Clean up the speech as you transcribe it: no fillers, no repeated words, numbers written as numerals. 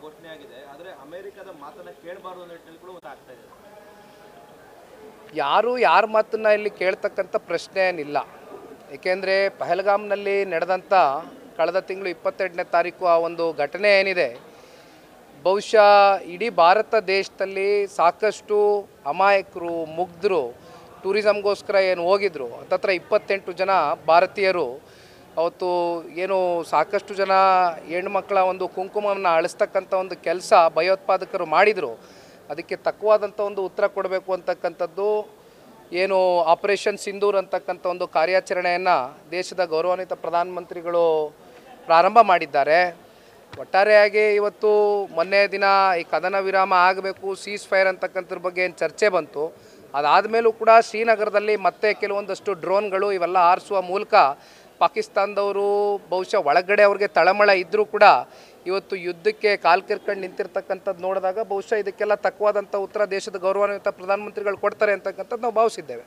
ಘೋಷಣೆ ಆಗಿದೆ, ಆದರೆ ಅಮೆರಿಕದ ಮಾತನ್ನ ಕೇಳಬಾರದು ಅನ್ನೋ ನಿಟ್ಟಿನಲ್ಲಿ ಕೂಡ ಆಗ್ತಾ ಇದೆ. ಯಾರ ಮಾತನ್ನ ಇಲ್ಲಿ ಕೇಳ್ತಕ್ಕಂಥ ಪ್ರಶ್ನೆ ಏನಿಲ್ಲ. ಏಕೆಂದರೆ ಪಹಲ್ಗಾಮ್ನಲ್ಲಿ ನಡೆದಂಥ ಕಳೆದ ತಿಂಗಳು 22ನೇ ತಾರೀಕು ಆ ಒಂದು ಘಟನೆ ಏನಿದೆ, ಬಹುಶಃ ಇಡೀ ಭಾರತ ದೇಶದಲ್ಲಿ ಸಾಕಷ್ಟು ಅಮಾಯಕರು ಮುಗ್ಧರು ಟೂರಿಸಮ್ಗೋಸ್ಕರ ಏನು ಹೋಗಿದ್ರು, ಹತ್ತತ್ರ 28 ಜನ ಭಾರತೀಯರು ಅವತ್ತು ಏನು ಸಾಕಷ್ಟು ಜನ ಹೆಣ್ಮಕ್ಳ ಒಂದು ಕುಂಕುಮವನ್ನು ಅಳಿಸ್ತಕ್ಕಂಥ ಒಂದು ಕೆಲಸ ಭಯೋತ್ಪಾದಕರು ಮಾಡಿದರು. ಅದಕ್ಕೆ ತಕ್ಕವಾದಂಥ ಒಂದು ಉತ್ತರ ಕೊಡಬೇಕು ಅಂತಕ್ಕಂಥದ್ದು ಏನು ಆಪರೇಷನ್ ಸಿಂಧೂರ್ ಅಂತಕ್ಕಂಥ ಒಂದು ಕಾರ್ಯಾಚರಣೆಯನ್ನು ದೇಶದ ಗೌರವಾನ್ವಿತ ಪ್ರಧಾನಮಂತ್ರಿಗಳು ಪ್ರಾರಂಭ ಮಾಡಿದ್ದಾರೆ. ಒಟ್ಟಾರೆಯಾಗಿ ಇವತ್ತು ಮೊನ್ನೆ ದಿನ ಈ ಕದನ ವಿರಾಮ ಆಗಬೇಕು, ಸೀಸ್ ಫೈರ್ ಅಂತಕ್ಕಂಥದ್ರ ಬಗ್ಗೆ ಏನು ಚರ್ಚೆ ಬಂತು. ಅದಾದಮೇಲೂ ಕೂಡ ಶ್ರೀನಗರದಲ್ಲಿ ಮತ್ತೆ ಕೆಲವೊಂದಷ್ಟು ಡ್ರೋನ್ಗಳು ಇವೆಲ್ಲ ಹಾರಿಸುವ ಮೂಲಕ ಪಾಕಿಸ್ತಾನದವರು ಬಹುಶಃ ಒಳಗಡೆ ಅವ್ರಿಗೆ ತಳಮಳ ಇದ್ದರೂ ಕೂಡ ಇವತ್ತು ಯುದ್ಧಕ್ಕೆ ಕಾಲು ಕಿರ್ಕೊಂಡು ನಿಂತಿರ್ತಕ್ಕಂಥದ್ದು ನೋಡಿದಾಗ ಬಹುಶಃ ಇದಕ್ಕೆಲ್ಲ ತಕ್ಕವಾದಂಥ ಉತ್ತರ ದೇಶದ ಗೌರವಾನ್ವಿತ ಪ್ರಧಾನಮಂತ್ರಿಗಳು ಕೊಡ್ತಾರೆ ಅಂತಕ್ಕಂಥದ್ದು ನಾವು ಭಾವಿಸಿದ್ದೇವೆ.